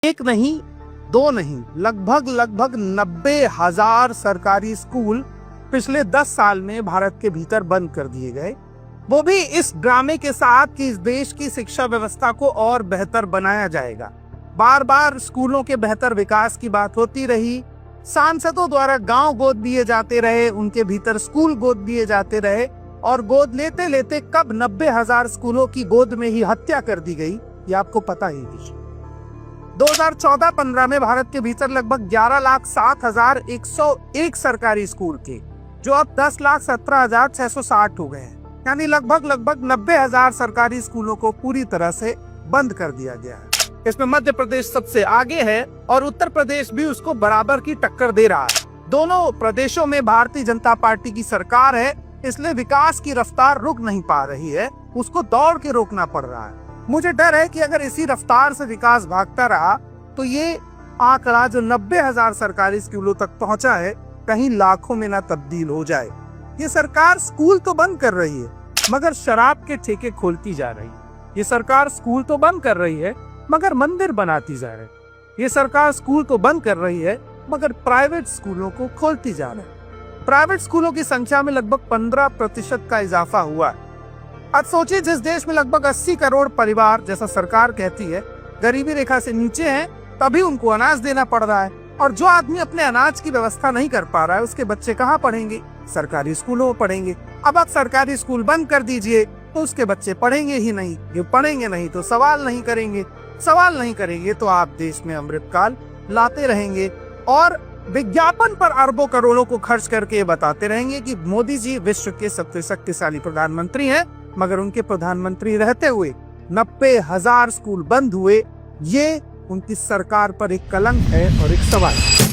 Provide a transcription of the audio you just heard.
एक नहीं, दो नहीं, लगभग 90,000 सरकारी स्कूल पिछले 10 साल में भारत के भीतर बंद कर दिए गए। वो भी इस ड्रामे के साथ कि इस देश की शिक्षा व्यवस्था को और बेहतर बनाया जाएगा। बार बार स्कूलों के बेहतर विकास की बात होती रही, सांसदों द्वारा गांव गोद दिए जाते रहे, उनके भीतर स्कूल गोद दिए जाते रहे और गोद लेते लेते कब 90,000 स्कूलों की गोद में ही हत्या कर दी गई, ये आपको पता ही है। 2014-15 में भारत के भीतर लगभग 11,07,101 सरकारी स्कूल थे, जो अब 10,17,660 हो गए हैं। यानी लगभग 90,000 सरकारी स्कूलों को पूरी तरह से बंद कर दिया गया है। इसमें मध्य प्रदेश सबसे आगे है और उत्तर प्रदेश भी उसको बराबर की टक्कर दे रहा है। दोनों प्रदेशों में भारतीय जनता पार्टी की सरकार है, इसलिए विकास की रफ्तार रुक नहीं पा रही है, उसको दौड़ के रोकना पड़ रहा है। मुझे डर है कि अगर इसी रफ्तार से विकास भागता रहा तो ये आंकड़ा जो 90,000 सरकारी स्कूलों तक पहुंचा है, कहीं लाखों में ना तब्दील हो जाए। ये सरकार स्कूल तो बंद कर रही है मगर शराब के ठेके खोलती जा रही है। ये सरकार स्कूल तो बंद कर रही है मगर मंदिर बनाती जा रही है। ये सरकार स्कूल तो बंद कर रही है मगर प्राइवेट स्कूलों को खोलती जा रही है। प्राइवेट स्कूलों की संख्या में लगभग 15% का इजाफा हुआ है। अब सोचिए, जिस देश में लगभग 80 करोड़ परिवार, जैसा सरकार कहती है, गरीबी रेखा से नीचे हैं, तभी उनको अनाज देना पड़ रहा है। और जो आदमी अपने अनाज की व्यवस्था नहीं कर पा रहा है, उसके बच्चे कहाँ पढ़ेंगे? सरकारी स्कूलों में पढ़ेंगे। अब आप सरकारी स्कूल बंद कर दीजिए तो उसके बच्चे पढ़ेंगे ही नहीं। ये पढ़ेंगे नहीं तो सवाल नहीं करेंगे, सवाल नहीं करेंगे तो आप देश में अमृतकाल लाते रहेंगे और विज्ञापन पर अरबों करोड़ों को खर्च करके बताते रहेंगे कि मोदी जी विश्व के सबसे शक्तिशाली प्रधानमंत्री हैं, मगर उनके प्रधानमंत्री रहते हुए 90,000 स्कूल बंद हुए। ये उनकी सरकार पर एक कलंक है और एक सवाल है।